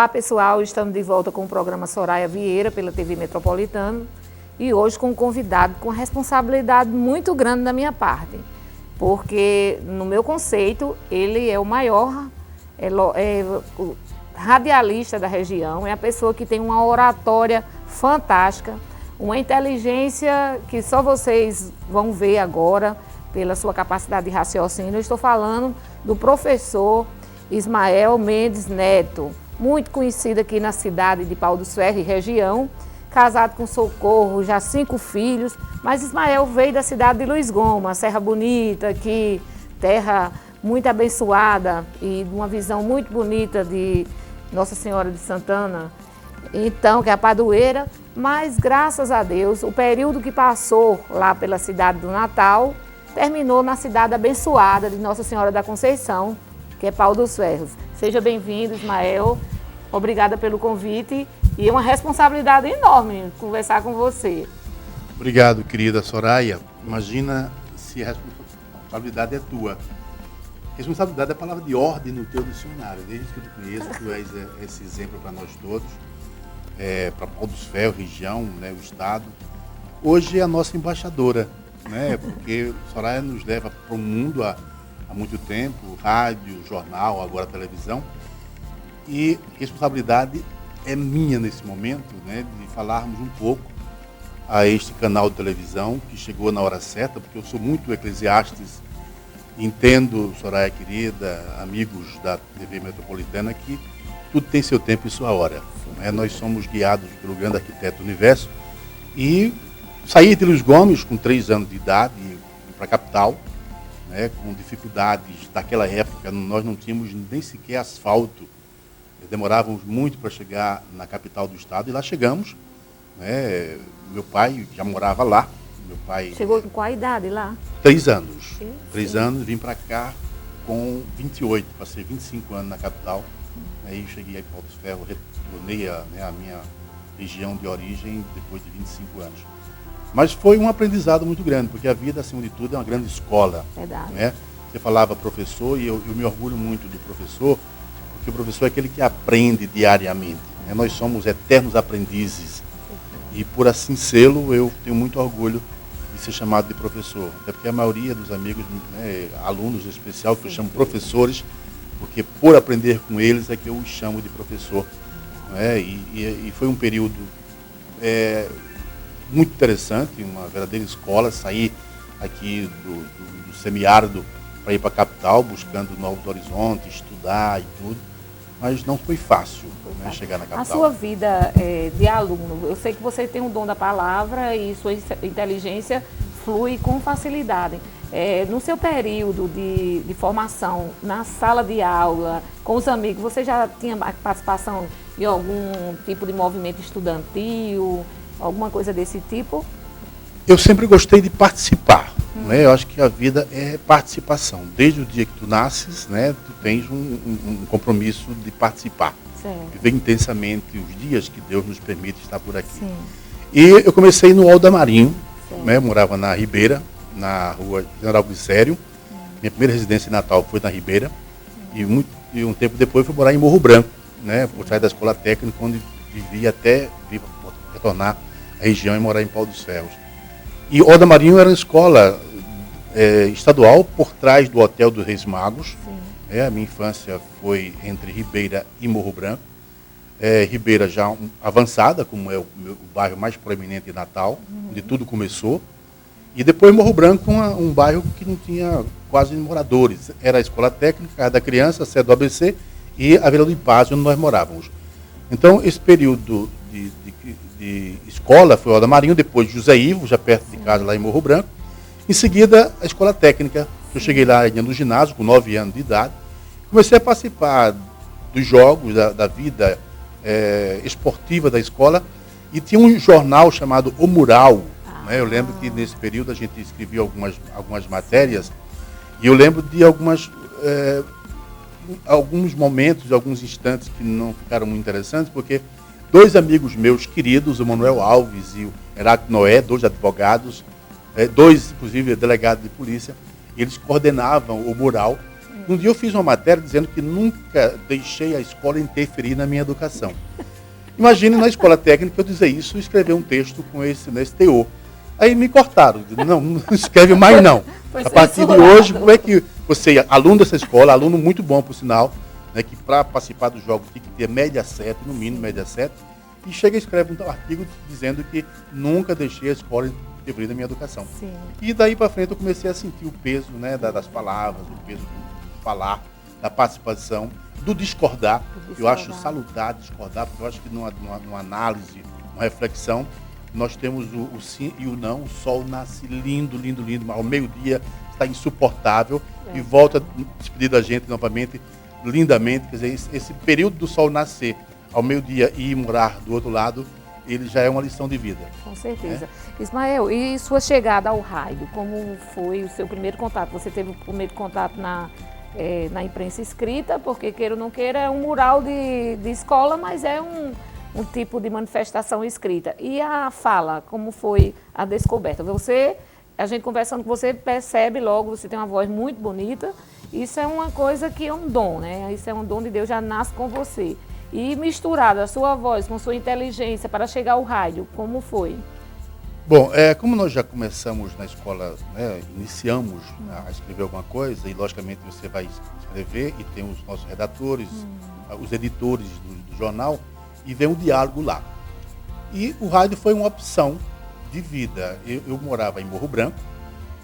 Olá pessoal, estamos de volta com o programa Soraya Vieira pela TV Metropolitana e hoje com um convidado com responsabilidade muito grande da minha parte, porque no meu conceito ele é o maior radialista da região, é a pessoa que tem uma oratória fantástica, uma inteligência que só vocês vão ver agora pela sua capacidade de raciocínio. Eu estou falando do professor Ismael Mendes Neto, muito conhecido aqui na cidade de Pau dos Ferros e região, casado com Socorro, já 5 filhos, mas Ismael veio da cidade de Luiz Gomes, Serra Bonita, aqui, terra muito abençoada e uma visão muito bonita de Nossa Senhora de Santana, então, que é a Padroeira, mas graças a Deus, o período que passou lá pela cidade do Natal, terminou na cidade abençoada de Nossa Senhora da Conceição, que é Pau dos Ferros. Seja bem-vindo, Ismael. Obrigada pelo convite e é uma responsabilidade enorme conversar com você. Obrigado, querida Soraya. Imagina se a responsabilidade é tua. Responsabilidade é a palavra de ordem no teu dicionário. Desde que eu te conheço, tu és esse exemplo para nós todos, para Pau dos Ferros, região, né, o estado. Hoje é a nossa embaixadora, né, porque Soraya nos leva para o mundo há muito tempo, rádio, jornal, agora televisão. E responsabilidade é minha nesse momento, né, de falarmos um pouco a este canal de televisão que chegou na hora certa, porque eu sou muito Eclesiastes, entendo, Soraya querida, amigos da TV Metropolitana, que tudo tem seu tempo e sua hora. Né? Nós somos guiados pelo grande arquiteto do universo e saí de Luiz Gomes com 3 anos de idade para a capital, né, com dificuldades daquela época, nós não tínhamos nem sequer asfalto, demorávamos muito para chegar na capital do estado e lá chegamos, né, meu pai já morava lá, meu pai... Chegou com qual idade lá? 3 anos, sim. 3 anos, vim para cá com 28, passei 25 anos na capital, aí cheguei a Pau dos Ferros, retornei a minha região de origem depois de 25 anos. Mas foi um aprendizado muito grande, porque a vida, acima de tudo, é uma grande escola. Verdade. Né? Você falava professor, e eu me orgulho muito do professor, porque o professor é aquele que aprende diariamente. Né? Nós somos eternos aprendizes. E por assim sê-lo, eu tenho muito orgulho de ser chamado de professor. Até porque a maioria dos amigos, né, alunos em especial, que eu chamo professores, porque por aprender com eles é que eu os chamo de professor. Né? E foi um período... muito interessante, uma verdadeira escola, sair aqui do semiárido para ir para a capital, buscando novos horizontes, estudar e tudo, mas não foi fácil, né, chegar na capital. A sua vida de aluno, eu sei que você tem o dom da palavra e sua inteligência flui com facilidade. No seu período de formação, na sala de aula, com os amigos, você já tinha participação em algum tipo de movimento estudantil, alguma coisa desse tipo? Eu sempre gostei de participar, né? Eu acho que a vida é participação. Desde o dia que tu nasces, né, tu tens um compromisso de participar. Certo. Viver intensamente os dias que Deus nos permite estar por aqui. Sim. E eu comecei no Alda Marinho, né, morava na Ribeira, na rua General Glicério. Minha primeira residência em Natal foi na Ribeira. E um tempo depois fui morar em Morro Branco, né, por trás da escola técnica, onde vivia até retornar à região e morar em Pau dos Ferros. E Alda Marinho era uma escola estadual por trás do Hotel dos Reis Magos. A minha infância foi entre Ribeira e Morro Branco. Ribeira já avançada, como é o bairro mais proeminente de Natal, onde tudo começou. E depois Morro Branco, um bairro que não tinha quase moradores. Era a escola técnica, a casa da criança, a sede do ABC e a Vila do Impásio, onde nós morávamos. Então, esse período de escola foi o Alda Marinho, depois José Ivo, já perto de casa, lá em Morro Branco. Em seguida, a escola técnica. Eu cheguei lá no ginásio, com 9 anos de idade. Comecei a participar dos jogos, da vida esportiva da escola. E tinha um jornal chamado O Mural. Né? Eu lembro que nesse período a gente escrevia algumas matérias. E eu lembro de alguns momentos, alguns instantes que não ficaram muito interessantes, porque 2 amigos meus queridos, o Manuel Alves e o Heráclito Noé, 2 advogados, 2, inclusive, delegados de polícia, eles coordenavam o mural Um dia eu fiz uma matéria dizendo que nunca deixei a escola interferir na minha educação. Imagine na escola técnica eu dizer isso e escrever um texto com nesse teor. Aí me cortaram, não escreve mais não. A partir de hoje, como é que você, aluno dessa escola, aluno muito bom por sinal, né, que para participar dos jogos tem que ter média 7, no mínimo média 7, e chega e escreve um artigo dizendo que nunca deixei a escola interferir na minha educação. Sim. E daí para frente eu comecei a sentir o peso, né, das palavras, o peso do falar, da participação, do discordar. Eu acho salutar discordar, porque eu acho que numa análise, uma reflexão, nós temos o sim e o não. O sol nasce lindo, lindo, lindo, mas ao meio-dia está insuportável e volta a despedir da gente novamente, lindamente. Quer dizer, esse período do sol nascer ao meio-dia e ir morar do outro lado, ele já é uma lição de vida. Com certeza. Ismael, e sua chegada ao rádio, como foi o seu primeiro contato? Você teve o primeiro contato na imprensa escrita, porque queira ou não queira, é um mural de escola, mas é um tipo de manifestação escrita. E a fala, como foi a descoberta? A gente conversando com você, percebe logo, você tem uma voz muito bonita. Isso é uma coisa que é um dom, né? Isso é um dom de Deus, já nasce com você. E misturado a sua voz com sua inteligência para chegar ao rádio, como foi? Bom, como nós já começamos na escola, né, iniciamos a escrever alguma coisa, e logicamente você vai escrever e tem os nossos redatores, os editores do jornal, e vem um diálogo lá. E o rádio foi uma opção de vida. Eu morava em Morro Branco,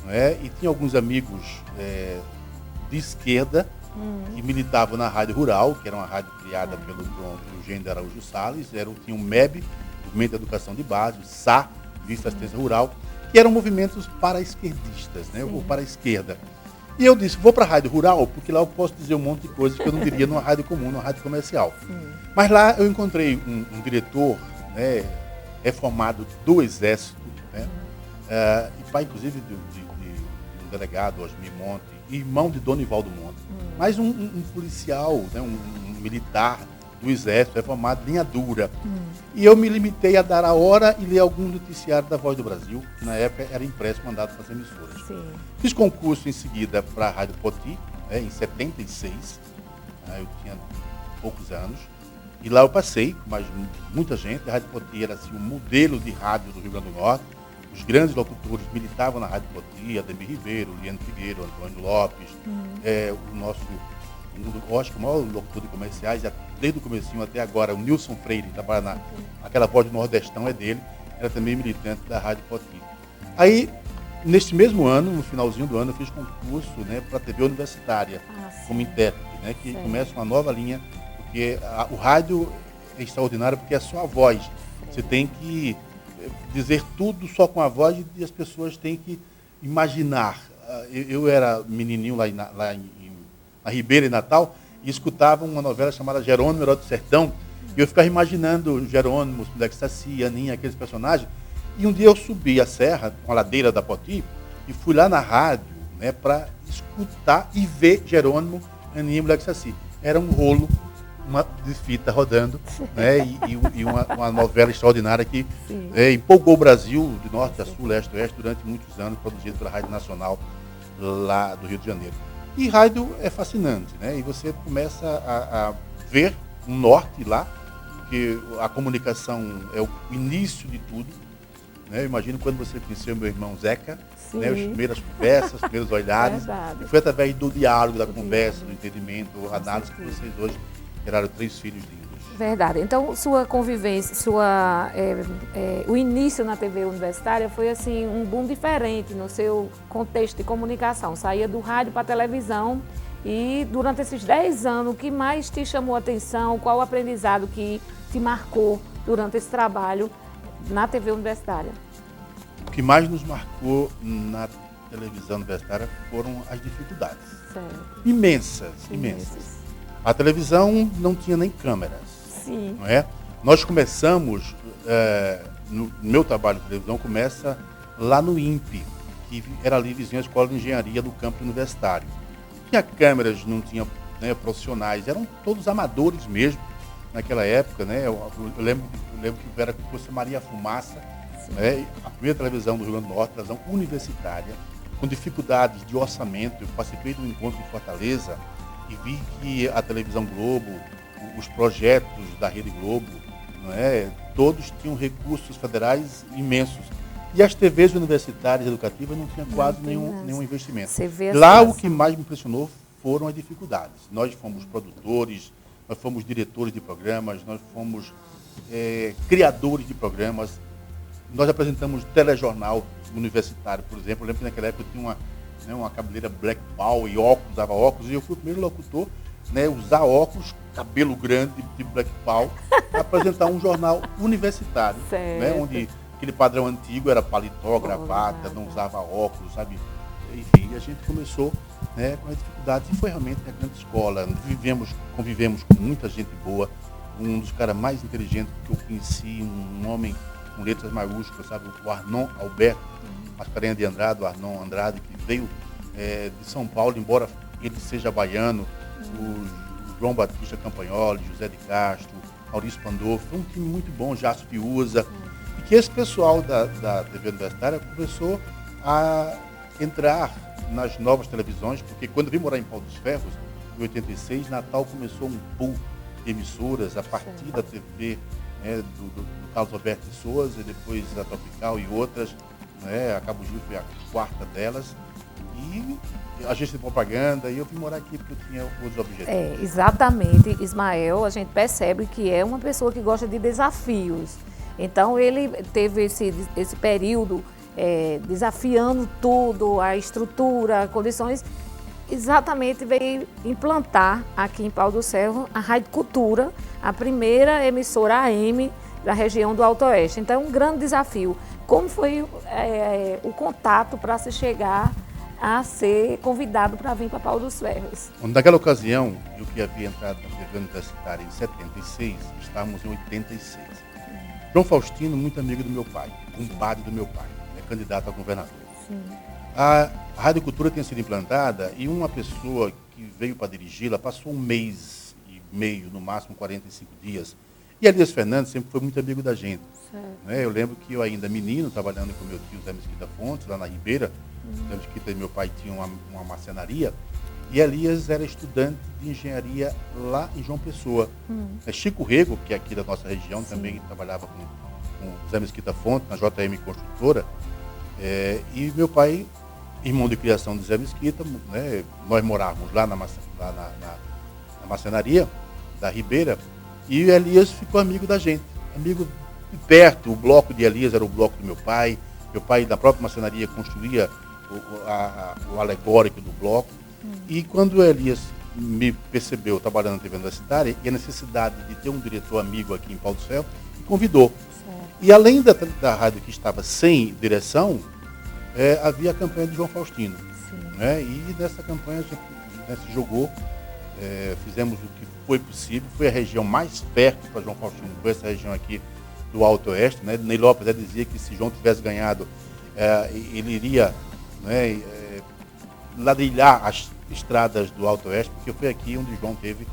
né, e tinha alguns amigos de esquerda que militavam na Rádio Rural, que era uma rádio criada pelo Eugênio de Araújo Salles, tinha um MEB, Movimento de Educação de Base, o SA, Vista Assistência Rural, que eram movimentos para-esquerdistas, né, ou para a esquerda. E eu disse, vou para a Rádio Rural, porque lá eu posso dizer um monte de coisas que eu não diria numa rádio comum, numa rádio comercial. Mas lá eu encontrei um diretor, né, reformado do Exército, né, e pai, inclusive, de um delegado, Osmir Monte, irmão de Donivaldo Monte, mas um policial, né, um militar do Exército, reformado, linha dura. E eu me limitei a dar a hora e ler algum noticiário da Voz do Brasil, que na época era impresso, mandado para as emissoras. Sim. Fiz concurso em seguida para a Rádio Poti, né, em 76, eu tinha poucos anos, e lá eu passei, mas muita gente. A Rádio Poti era assim, um modelo de rádio do Rio Grande do Norte. Os grandes locutores militavam na Rádio Poti, Ademir Ribeiro, Liane Figueiredo, Antônio Lopes, o nosso, eu acho que o maior locutor de comerciais, desde o comecinho até agora, o Nilson Freire, que trabalha aquela voz do Nordestão, é dele, era também militante da Rádio Poti. Aí, neste mesmo ano, no finalzinho do ano, eu fiz concurso, né, para a TV Universitária, como intérprete, né, que começa uma nova linha, porque o rádio é extraordinário, porque é só a voz. Você tem que dizer tudo só com a voz e as pessoas têm que imaginar. Eu era menininho lá na Ribeira, em Natal, e escutava uma novela chamada Jerônimo, Herói do Sertão, e eu ficava imaginando Jerônimo, Moleque Saci, Aninha, aqueles personagens. E um dia eu subi a serra, com a ladeira da Poti, e fui lá na rádio, né, para escutar e ver Jerônimo, Aninha, Moleque Saci. Era um rolo, uma de fita rodando, né, e uma novela extraordinária que empolgou o Brasil, de norte a sul, leste a oeste, durante muitos anos, produzido pela Rádio Nacional, lá do Rio de Janeiro. E rádio é fascinante, né? E você começa a ver um norte lá, porque a comunicação é o início de tudo, né? Eu imagino quando você conheceu meu irmão Zeca, né? As primeiras conversas, os primeiros olhares. E foi através do diálogo, da conversa, do entendimento, da análise que vocês hoje geraram 3 filhos lindos. Verdade. Então, sua convivência, o início na TV universitária foi assim um boom diferente no seu contexto de comunicação. Saía do rádio para a televisão e durante esses 10 anos, o que mais te chamou a atenção? Qual o aprendizado que te marcou durante esse trabalho na TV universitária? O que mais nos marcou na televisão universitária foram as dificuldades. Certo. Imensas. A televisão não tinha nem câmeras. Sim. Não é? Nós começamos, no meu trabalho de televisão começa lá no INPE, que era ali vizinho à Escola de Engenharia do Campo Universitário. Tinha câmeras, não tinha, né, profissionais, eram todos amadores mesmo naquela época, né? Eu lembro que era como se fosse Maria Fumaça, né? A primeira televisão do Rio Grande do Norte, televisão universitária, com dificuldades de orçamento. Eu participei de um encontro em Fortaleza e vi que a televisão Globo, os projetos da Rede Globo, não é, todos tinham recursos federais imensos. E as TVs universitárias educativas não tinham quase nenhum investimento. Lá o que mais me impressionou foram as dificuldades. Nós fomos produtores, nós fomos diretores de programas, nós fomos criadores de programas. Nós apresentamos telejornal universitário, por exemplo. Eu lembro que naquela época eu tinha uma cabeleira Black Power e óculos, usava óculos, e eu fui o primeiro locutor, né, usar óculos, cabelo grande, de Black Power, para apresentar um jornal universitário, né, onde aquele padrão antigo era paletó, gravata, não usava óculos, sabe? Enfim, a gente começou, né, com as dificuldades, e foi realmente uma grande escola. Convivemos com muita gente boa. Um dos caras mais inteligentes que eu conheci, um homem com letras maiúsculas, sabe? O Arnon Alberto Mascarenhas de Andrade, o Arnon Andrade, que veio de São Paulo, embora ele seja baiano, o João Batista Campagnoli, José de Castro, Maurício Pandolfo. Foi um time muito bom, Jácio Piuza. E que esse pessoal da TV Universitária começou a entrar nas novas televisões, porque quando eu vim morar em Pau dos Ferros, em 86, Natal começou um pool de emissoras a partir da TV do Carlos Alberto de Souza, e depois a Tropical e outras, né? A Cabo Gil foi a quarta delas. E agência de propaganda, e eu vim morar aqui porque eu tinha outros objetivos. Exatamente, Ismael, a gente percebe que é uma pessoa que gosta de desafios. Então ele teve esse período desafiando tudo, a estrutura, condições, exatamente veio implantar aqui em Pau do Ferro a Rádio Cultura, a primeira emissora AM da região do Alto Oeste. Então é um grande desafio. Como foi o contato para se chegar a ser convidado para vir para Pau dos Ferros? Naquela ocasião, eu que havia entrado na TV Universitária em 76, estávamos em 86. João Faustino, muito amigo do meu pai, compadre do meu pai, candidato a governador. Sim. A Rádio Cultura tinha sido implantada e uma pessoa que veio para dirigi-la passou 1 mês e meio, no máximo 45 dias. E Elias Fernandes sempre foi muito amigo da gente. Né? Eu lembro que eu ainda menino, trabalhando com meu tio Zé Mesquita Fontes, lá na Ribeira, Zé Mesquita e meu pai tinham uma marcenaria, e Elias era estudante de engenharia lá em João Pessoa. Chico Rego, que é aqui da nossa região, também trabalhava com Zé Mesquita Fontes, na JM Construtora, e meu pai, irmão de criação de Zé Mesquita, né? Nós morávamos lá na marcenaria da Ribeira, e o Elias ficou amigo da gente, amigo de perto. O bloco de Elias era o bloco do meu pai da própria marcenaria construía o alegórico do bloco. E quando o Elias me percebeu trabalhando na TV Universitária e a necessidade de ter um diretor amigo aqui em Pau dos Ferros, me convidou. E além da rádio que estava sem direção, havia a campanha de João Faustino. Né? E nessa campanha a gente se jogou, fizemos o que foi possível. Foi a região mais fértil para João Faustino, foi essa região aqui do Alto Oeste. Né? Ney Lopes dizia que se João tivesse ganhado, ele iria, né, ladrilhar as estradas do Alto Oeste, porque foi aqui onde João teve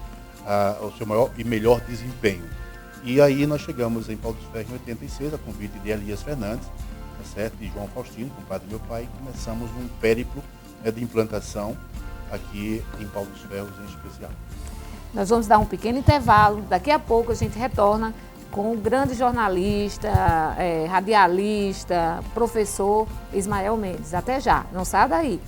o seu maior e melhor desempenho. E aí nós chegamos em Pau dos Ferros em 86, a convite de Elias Fernandes, tá certo? E João Faustino, compadre do meu pai, e começamos um périplo de implantação aqui em Pau dos Ferros em especial. Nós vamos dar um pequeno intervalo, daqui a pouco a gente retorna com o grande jornalista, radialista, professor Ismael Mendes. Até já, não saia daí.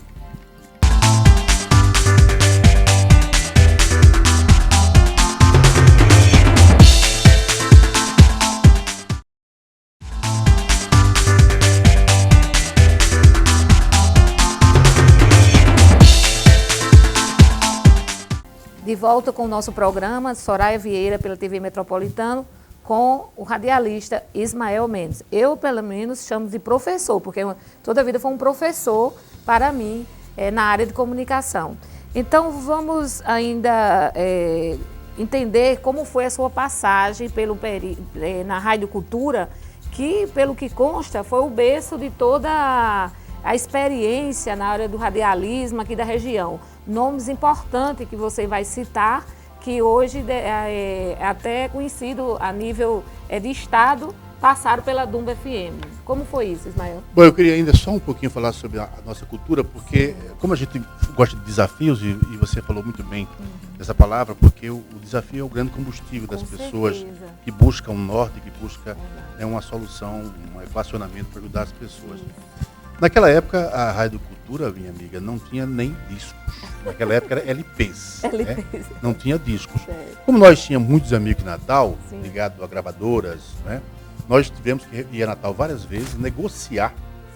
De volta com o nosso programa, Soraya Vieira, pela TV Metropolitano, com o radialista Ismael Mendes. Eu, pelo menos, chamo de professor, porque toda a vida foi um professor para mim na área de comunicação. Então, vamos ainda entender como foi a sua passagem na Rádio Cultura, que, pelo que consta, foi o berço de toda a experiência na área do radialismo aqui da região. Nomes importantes que você vai citar, que hoje é até conhecido a nível de estado passaram pela Dumba FM. Como foi isso, Ismael? Bom, eu queria ainda só um pouquinho falar sobre a nossa cultura, porque como a gente gosta de desafios, e você falou muito bem dessa palavra, porque o desafio é o grande combustível das pessoas que buscam um norte, que buscam uma solução, um equacionamento para ajudar as pessoas. Naquela época, a Rádio Cultura, minha amiga, não tinha nem discos. Naquela época era LPs. Né? Não tinha discos. Como nós tínhamos muitos amigos de Natal, ligados a gravadoras, né? Nós tivemos que ir a Natal várias vezes, negociar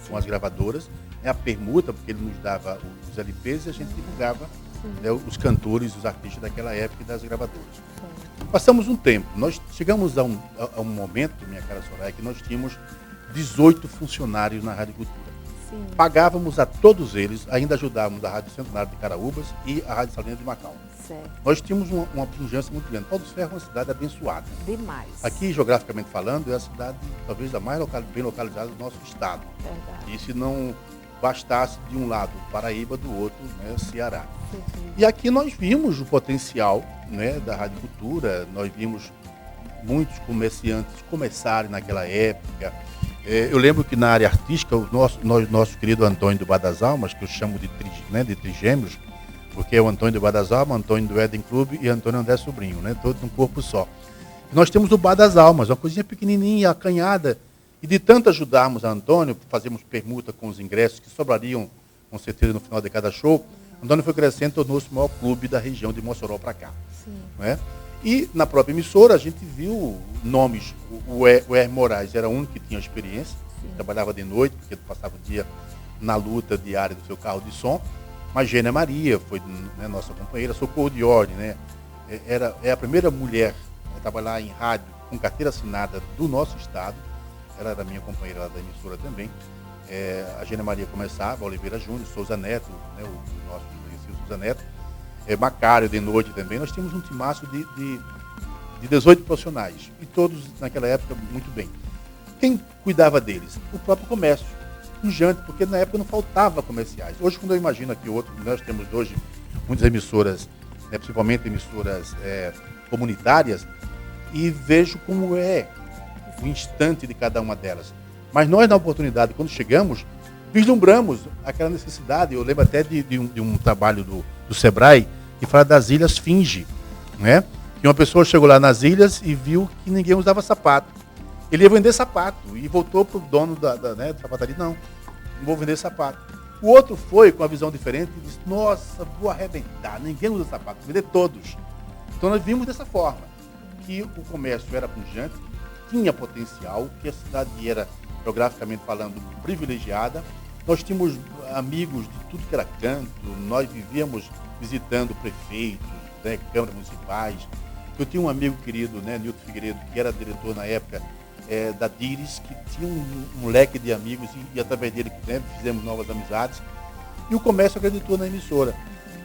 com as gravadoras, a permuta, porque ele nos dava os LPs e a gente divulgava, né, os cantores, os artistas daquela época e das gravadoras. Passamos um tempo. Nós chegamos a um momento, minha cara Soraya, que nós tínhamos 18 funcionários na Rádio Cultura. Pagávamos a todos eles, ainda ajudávamos a Rádio Centenário de Caraúbas e a Rádio Salinas de Macau. Nós tínhamos uma pujança muito grande. Pau dos Ferros é uma cidade abençoada. Demais. Aqui, geograficamente falando, é a cidade talvez a mais bem localizada do nosso estado. E se não bastasse de um lado Paraíba, do outro, né, Ceará. E aqui nós vimos o potencial, né, da Rádio Cultura, nós vimos muitos comerciantes começarem naquela época. Eu lembro que na área artística, o nosso querido Antônio do Bar das Almas, que eu chamo de trigêmeos, porque é o Antônio do Bar das Almas, Antônio do Éden Clube e Antônio André Sobrinho, né? Todos num corpo só. E nós temos o Bar das Almas, uma coisinha pequenininha, acanhada, e de tanto ajudarmos a Antônio, fazemos permuta com os ingressos que sobrariam, com certeza, no final de cada show, Antônio foi crescendo, tornou-se o maior clube da região de Mossoró para cá. Né? E na própria emissora a gente viu nomes, o Hermes Moraes era o único que tinha experiência, trabalhava de noite, porque passava o dia na luta diária do seu carro de som, mas Gênia Maria foi, né, nossa companheira, Socorro de Ordem, né? É a primeira mulher a trabalhar em rádio com carteira assinada do nosso estado, ela era minha companheira lá da emissora também. A Gênia Maria começava, Oliveira Júnior, Souza Neto, né, o nosso conhecido Souza Neto, Macário de noite também. Nós tínhamos um timaço de 18 profissionais, e todos naquela época muito bem. Quem cuidava deles? O próprio comércio, pujante, porque na época não faltava comerciais. Hoje, quando eu imagino aqui nós temos hoje muitas emissoras, né, principalmente emissoras comunitárias, e vejo como é o instante de cada uma delas. Mas nós, na oportunidade, quando chegamos, vislumbramos aquela necessidade. Eu lembro até de um trabalho do Sebrae, que fala das ilhas Finge, né? Que uma pessoa chegou lá nas ilhas e viu que ninguém usava sapato. Ele ia vender sapato e voltou para o dono da sapataria, não vou vender sapato. O outro foi com uma visão diferente e disse, nossa, vou arrebentar, ninguém usa sapato, vou vender todos. Então nós vimos dessa forma, que o comércio era pujante, tinha potencial, que a cidade era, geograficamente falando, privilegiada. Nós tínhamos amigos de tudo que era canto, nós vivíamos visitando prefeitos, né, câmaras municipais. Eu tinha um amigo querido, né, Nilton Figueiredo, que era diretor na época da Dires, que tinha um leque de amigos e através dele, né, fizemos novas amizades. E o comércio acreditou na emissora.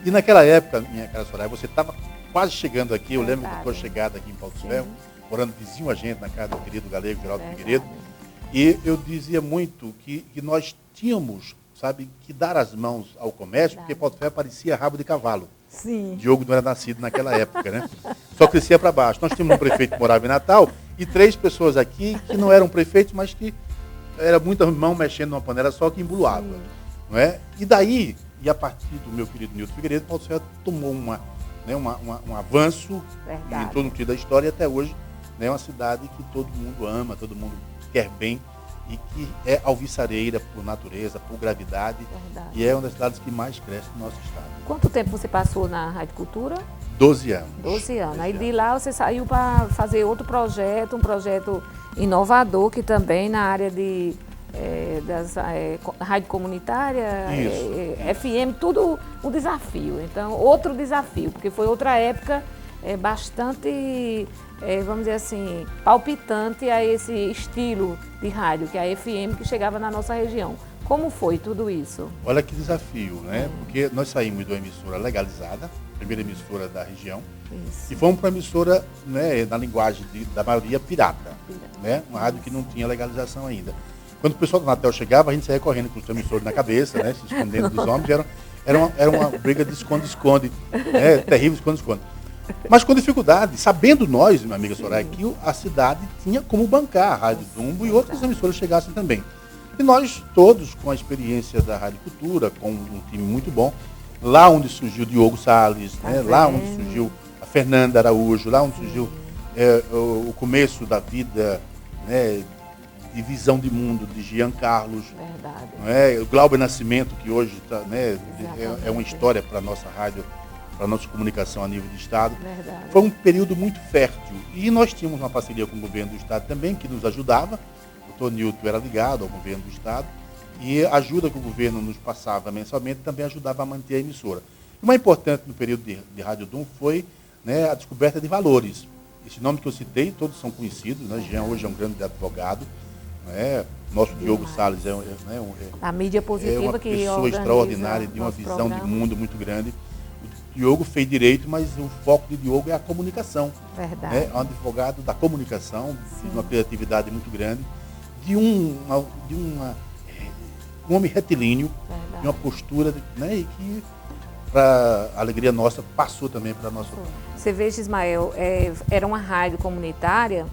E naquela época, minha cara Soraya, você estava quase chegando aqui, eu lembro da tua chegada aqui em Pau dos Ferros, morando vizinho a gente na casa do querido galego Geraldo Figueiredo. E eu dizia muito que nós tínhamos, sabe, que dar as mãos ao comércio, porque Pau dos Ferros parecia rabo de cavalo. Diogo não era nascido naquela época, né? Só crescia para baixo. Nós tínhamos um prefeito que morava em Natal e 3 pessoas aqui que não eram prefeitos, mas que era muita mão mexendo numa panela só que embuluava. Não é? E daí, e a partir do meu querido Nilton Figueiredo, Pau dos Ferros tomou um avanço e entrou no trilho da história, e até hoje, né, é uma cidade que todo mundo ama, todo mundo quer bem, e que é alvissareira por natureza, por gravidade, e é uma das cidades que mais cresce no nosso estado. Quanto tempo você passou na Rádio Cultura? 12 anos. 12 anos. Aí de lá você saiu para fazer outro projeto, um projeto inovador, que também na área de rádio comunitária, FM, tudo um desafio. Então, outro desafio, porque foi outra época bastante, vamos dizer assim, palpitante a esse estilo de rádio, que é a FM, que chegava na nossa região. Como foi tudo isso? Olha que desafio, né? Porque nós saímos de uma emissora legalizada, primeira emissora da região, e fomos para uma emissora, né, na linguagem da maioria, pirata. Né? Uma rádio que não tinha legalização ainda. Quando o pessoal do Natal chegava, a gente saía correndo com os transmissores na cabeça, né, se escondendo dos homens. Era uma briga de esconde-esconde, né, terrível esconde-esconde. Mas com dificuldade, sabendo nós, minha amiga Soraya, que a cidade tinha como bancar a Rádio Dumbo e outras emissoras chegassem também. E nós todos, com a experiência da Rádio Cultura, com um time muito bom, lá onde surgiu Diogo Salles, né, lá onde surgiu a Fernanda Araújo, lá onde surgiu o começo da vida, né, de visão de mundo de Jean Carlos, o Glauber Nascimento, que hoje tá, né, é uma história para a nossa rádio, para a nossa comunicação a nível de Estado. Verdade. Foi um período muito fértil. E nós tínhamos uma parceria com o governo do Estado também, que nos ajudava. O Tonilton era ligado ao governo do Estado. E a ajuda que o governo nos passava mensalmente também ajudava a manter a emissora. E o mais importante no período de Rádio Dum foi, né, a descoberta de valores. Esse nome que eu citei, todos são conhecidos. Né? Jean hoje é um grande advogado. Né? Nosso Diogo Salles a mídia positiva, uma que pessoa extraordinária, de uma visão de mundo muito grande. O Diogo fez direito, mas o foco de Diogo é a comunicação. Verdade. É um advogado da comunicação, de uma criatividade muito grande, de um homem retilíneo, de uma postura, né, e que, para a alegria nossa, passou também para a nossa. Você veja, Ismael, era uma rádio comunitária.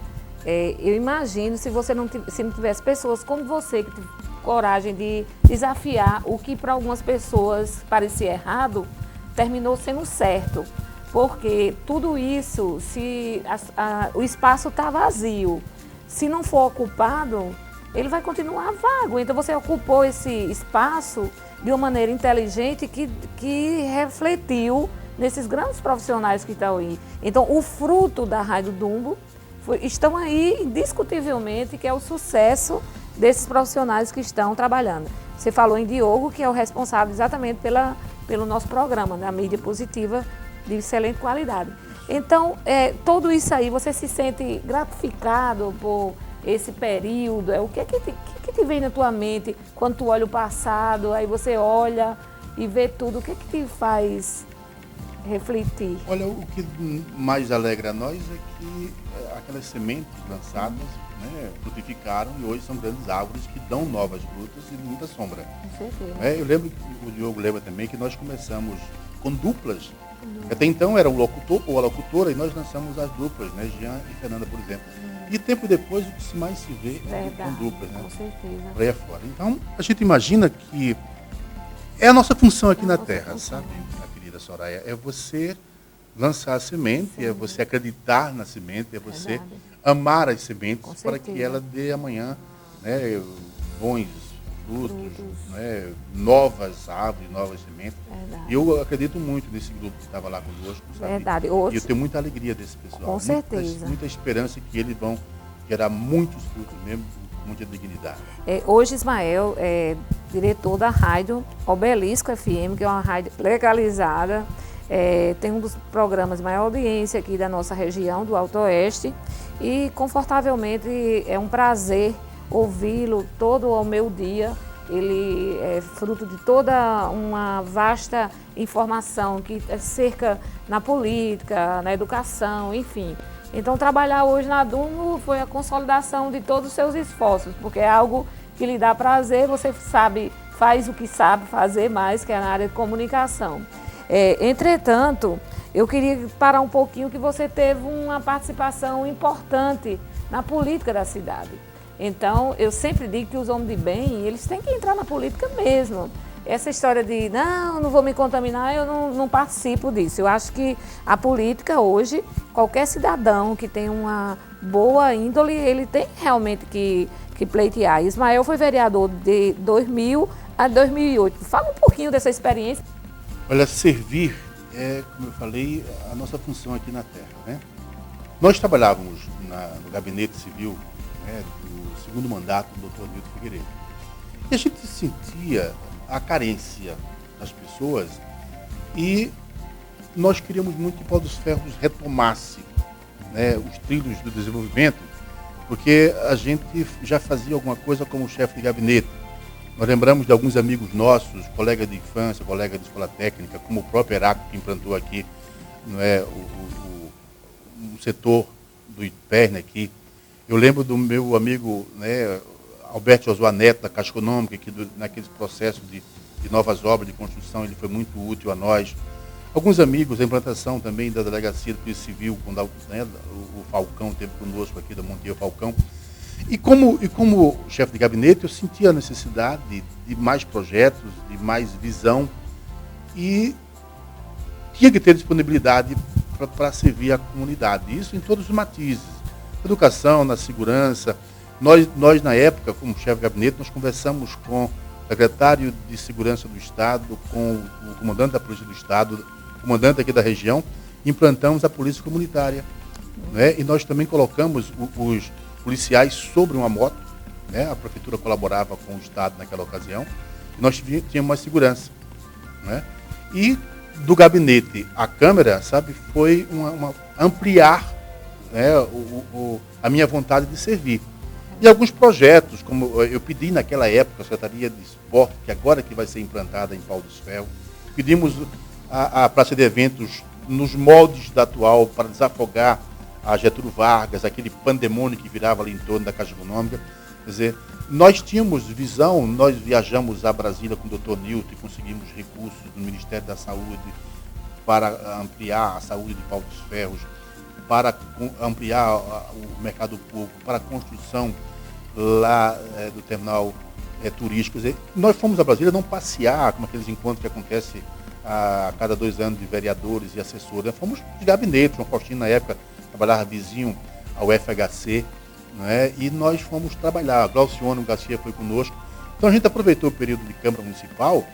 Eu imagino se não tivesse pessoas como você, que teve coragem de desafiar o que para algumas pessoas parecia errado, terminou sendo certo. Porque tudo isso, se o espaço está vazio, se não for ocupado, ele vai continuar vago. Então você ocupou esse espaço de uma maneira inteligente que refletiu nesses grandes profissionais que estão aí. Então o fruto da Rádio Dumbo estão aí indiscutivelmente, que é o sucesso desses profissionais que estão trabalhando. Você falou em Diogo, que é o responsável exatamente pelo nosso programa, da mídia positiva de excelente qualidade. Então, tudo isso aí, você se sente gratificado por esse período? O que te vem na tua mente quando tu olha o passado, aí você olha e vê tudo? O que te faz refletir? Olha, o que mais alegra a nós é que aquelas sementes lançadas, né, frutificaram e hoje são grandes árvores que dão novas frutas e muita sombra. Com certeza. Eu lembro, o Diogo lembra também, que nós começamos com duplas. Até então era um locutor ou a locutora e nós lançamos as duplas, né, Jean e Fernanda, por exemplo. E tempo depois o que mais se vê são duplas, né? Com certeza. Por aí afora. Então, a gente imagina que é a nossa função aqui na Terra, sabe, minha querida Soraya? É você lançar a semente, é você acreditar na semente, é você amar as sementes para que ela dê amanhã, né, bons frutos, né, novas árvores, novas sementes. Verdade. E eu acredito muito nesse grupo que estava lá conosco, sabe? Verdade. Hoje, e eu tenho muita alegria desse pessoal. Com certeza. Muita esperança que eles vão gerar muitos frutos mesmo, com muita dignidade. Hoje, Ismael é diretor da rádio Obelisco FM, que é uma rádio legalizada. Tem um dos programas de maior audiência aqui da nossa região, do Alto Oeste. E, confortavelmente, é um prazer ouvi-lo todo ao meu dia. Ele é fruto de toda uma vasta informação que cerca na política, na educação, enfim. Então, trabalhar hoje na Dumbo foi a consolidação de todos os seus esforços, porque é algo que lhe dá prazer, você sabe, faz o que sabe fazer mais, que é na área de comunicação. Entretanto, eu queria parar um pouquinho, que você teve uma participação importante na política da cidade. Então, eu sempre digo que os homens de bem, eles têm que entrar na política mesmo. Essa história de, não vou me contaminar, eu não participo disso. Eu acho que a política hoje, qualquer cidadão que tem uma boa índole, ele tem realmente que pleitear. Ismael foi vereador de 2000 a 2008. Fala um pouquinho dessa experiência. Olha, servir é, como eu falei, a nossa função aqui na Terra, né? Nós trabalhávamos no gabinete civil, né, do segundo mandato do Dr. Nilton Figueiredo. E a gente sentia a carência das pessoas e nós queríamos muito que Pau dos Ferros retomasse, né, os trilhos do desenvolvimento, porque a gente já fazia alguma coisa como chefe de gabinete. Nós lembramos de alguns amigos nossos, colegas de infância, colegas de escola técnica, como o próprio Heraco, que implantou aqui, não é, o setor do IPERN aqui. Eu lembro do meu amigo, né, Alberto Josué Neto, da Caixa Econômica, que naqueles processos de novas obras de construção ele foi muito útil a nós. Alguns amigos, a implantação também da Delegacia de Polícia Civil, quando, né, o Falcão esteve conosco aqui, da Monteiro Falcão. E como chefe de gabinete, eu sentia a necessidade de mais projetos, de mais visão, e tinha que ter disponibilidade para servir a comunidade. Isso em todos os matizes. Na educação, na segurança. Nós, na época, como chefe de gabinete, nós conversamos com o secretário de Segurança do Estado, com o comandante da Polícia do Estado, o comandante aqui da região, implantamos a polícia comunitária. Né? E nós também colocamos os policiais sobre uma moto. Né? A prefeitura colaborava com o Estado naquela ocasião. E nós tínhamos mais segurança. Né? E do gabinete à Câmara, sabe, foi ampliar, né, a minha vontade de servir. E alguns projetos, como eu pedi naquela época, a Secretaria de Esporte, que agora que vai ser implantada em Pau dos Ferros, pedimos a praça de eventos nos moldes da atual para desafogar a Getúlio Vargas, aquele pandemônio que virava ali em torno da Caixa Econômica. Quer dizer, nós tínhamos visão, nós viajamos a Brasília com o Dr. Nilton e conseguimos recursos do Ministério da Saúde para ampliar a saúde de Pau dos Ferros, para ampliar o mercado público, para a construção lá do terminal turístico. Quer dizer, nós fomos a Brasília não passear, como aqueles encontros que acontecem a cada 2 anos de vereadores e assessores. Nós fomos de gabinete. João Faustino, na época, trabalhava vizinho ao FHC, né? E nós fomos trabalhar. Glauciano Garcia foi conosco. Então a gente aproveitou o período de Câmara Municipal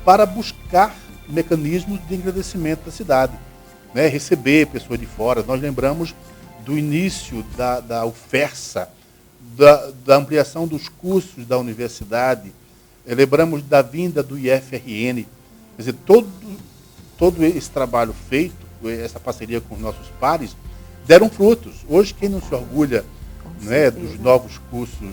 para buscar mecanismos de engrandecimento da cidade, né? Receber pessoas de fora. Nós lembramos do início da UFERSA, da ampliação dos cursos da universidade, lembramos da vinda do IFRN. Quer dizer, todo esse trabalho feito, essa parceria com os nossos pares, deram frutos. Hoje, quem não se orgulha, né, dos novos cursos,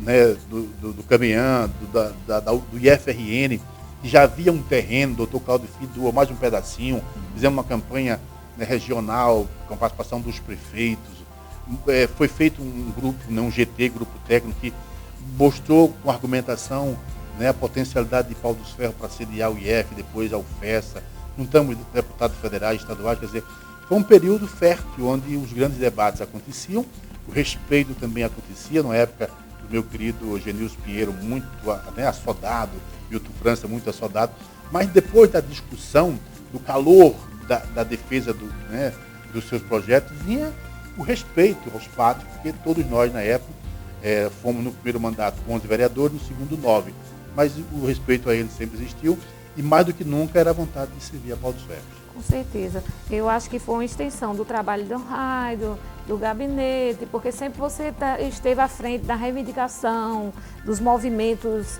né, do Caminhão, do IFRN, que já havia um terreno, o doutor Cláudio Filho doou mais um pedacinho, fizemos uma campanha, né, regional, com participação dos prefeitos. Foi feito um grupo, né, um GT, grupo técnico, que mostrou com argumentação, né, a potencialidade de Pau dos Ferros para sediar o IF, depois a UFESA. Juntamos deputados federais, estaduais, quer dizer, foi um período fértil onde os grandes debates aconteciam, o respeito também acontecia, na época do meu querido Genilson Pinheiro, muito, né, assodado, Milton França, muito assodado, mas depois da discussão, do calor da defesa né, dos seus projetos, vinha o respeito aos pátios, porque todos nós, na época, fomos no primeiro mandato 11 vereadores, no segundo 9, mas o respeito a eles sempre existiu, e mais do que nunca era a vontade de servir a Pau dos Ferros. Com certeza. Eu acho que foi uma extensão do trabalho do RAI, do gabinete, porque sempre você esteve à frente da reivindicação, dos movimentos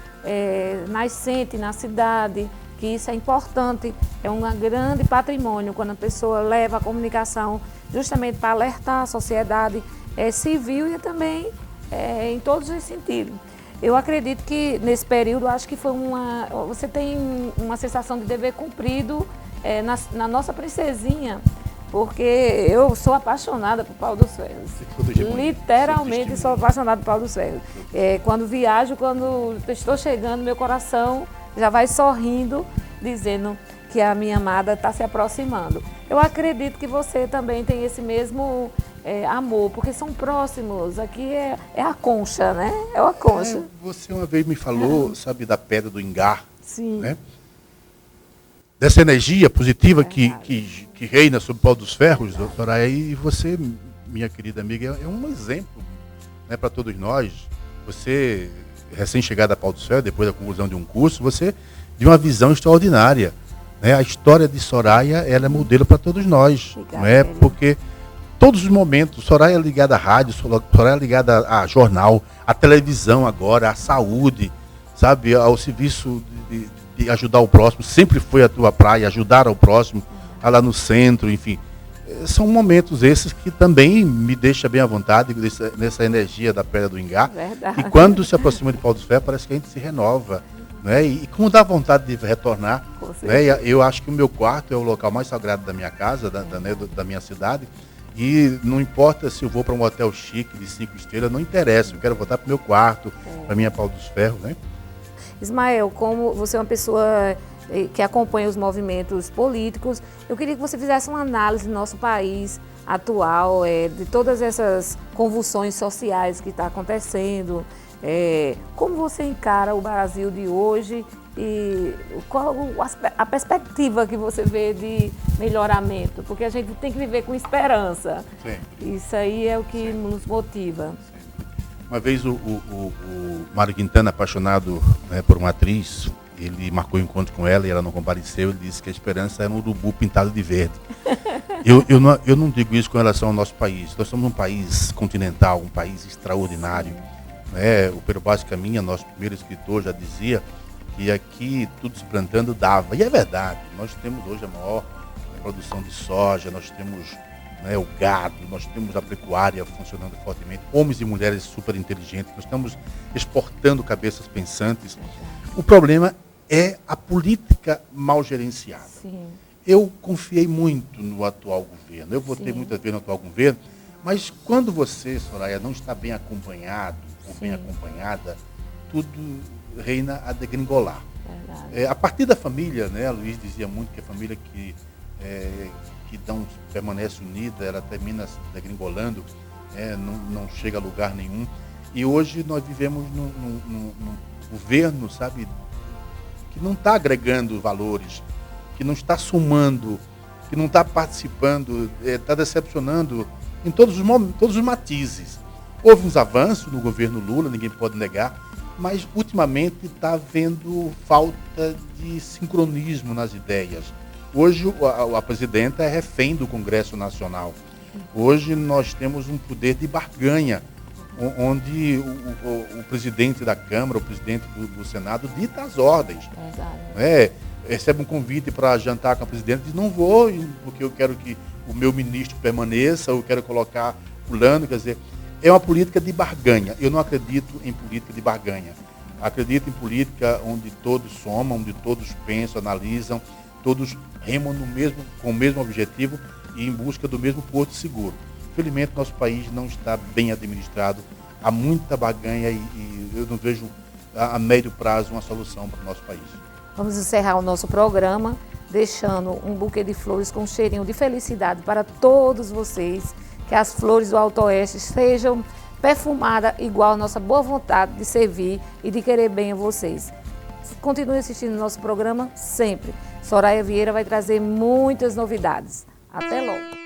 nascentes na cidade, que isso é importante, é um grande patrimônio quando a pessoa leva a comunicação justamente para alertar a sociedade civil e também em todos os sentidos. Eu acredito que nesse período, acho que foi você tem uma sensação de dever cumprido na nossa princesinha, porque eu sou apaixonada por Pau dos Ferros. Literalmente sou apaixonada por Pau dos Ferros. Quando viajo, quando estou chegando, meu coração já vai sorrindo, dizendo que a minha amada está se aproximando. Eu acredito que você também tem esse mesmo amor, porque são próximos. Aqui é a concha, né? É a concha. Você uma vez me falou, sabe, da pedra do Ingá. Sim. Né? Dessa energia positiva que reina sobre o Pau dos Ferros, doutora, e você, minha querida amiga, é um exemplo, né, para todos nós. Você, recém-chegada a Pau dos Ferros, depois da conclusão de um curso, você de uma visão extraordinária. Né? A história de Soraya, ela é modelo para todos nós. Obrigada, não é? Porque todos os momentos, Soraya é ligada à rádio, Soraya é ligada a jornal, à televisão agora, à saúde, sabe, ao serviço de ajudar o próximo, sempre foi a tua praia, ajudar ao próximo, lá no centro, enfim. São momentos esses que também me deixam bem à vontade, nessa energia da Pedra do Ingá. Verdade. E quando se aproxima de Pau dos Ferros, parece que a gente se renova. Né? E como dá vontade de retornar, né? Eu acho que o meu quarto é o local mais sagrado da minha casa, da minha cidade. E não importa se eu vou para um hotel chique de 5 estrelas, não interessa, eu quero voltar para o meu quarto, para minha Pau dos Ferros, né? Ismael, como você é uma pessoa que acompanha os movimentos políticos. Eu queria que você fizesse uma análise do nosso país atual, de todas essas convulsões sociais que estão acontecendo. Como você encara o Brasil de hoje e qual a perspectiva que você vê de melhoramento? Porque a gente tem que viver com esperança. Sim. Isso aí é o que nos motiva. Uma vez o Mário Quintana, apaixonado, né, por uma atriz, ele marcou um encontro com ela e ela não compareceu. Ele disse que a esperança era um urubu pintado de verde. Eu não digo isso com relação ao nosso país. Nós somos um país continental, um país extraordinário. Né? O Pero Vaz Caminha, nosso primeiro escritor, já dizia que aqui tudo se plantando dava. E é verdade. Nós temos hoje a maior produção de soja, nós temos, né, o gado, nós temos a pecuária funcionando fortemente, homens e mulheres super inteligentes, nós estamos exportando cabeças pensantes. O problema é a política mal gerenciada. Sim. Eu confiei muito no atual governo, eu votei muitas vezes no atual governo, mas quando você, Soraya, não está bem acompanhado ou bem acompanhada, tudo reina a degringolar. A partir da família, né, a Luiz dizia muito que a família que não permanece unida, ela termina se degringolando, não chega a lugar nenhum. E hoje nós vivemos num governo, sabe, que não está agregando valores, que não está somando, que não está participando, está decepcionando em todos os matizes. Houve uns avanços no governo Lula, ninguém pode negar, mas ultimamente está havendo falta de sincronismo nas ideias. Hoje a presidenta é refém do Congresso Nacional. Hoje nós temos um poder de barganha, onde o presidente da Câmara, o presidente do Senado dita as ordens. Recebe um convite para jantar com a presidenta e diz: não vou, porque eu quero que o meu ministro permaneça, eu quero colocar fulano. Quer dizer, é uma política de barganha. Eu não acredito em política de barganha. Acredito em política onde todos somam, onde todos pensam, analisam, todos remam com o mesmo objetivo e em busca do mesmo porto seguro. Infelizmente, nosso país não está bem administrado, há muita barganha e eu não vejo a médio prazo uma solução para o nosso país. Vamos encerrar o nosso programa deixando um buquê de flores com um cheirinho de felicidade para todos vocês, que as flores do Alto Oeste sejam perfumadas igual a nossa boa vontade de servir e de querer bem a vocês. Continue assistindo o nosso programa sempre. Soraya Vieira vai trazer muitas novidades. Até logo!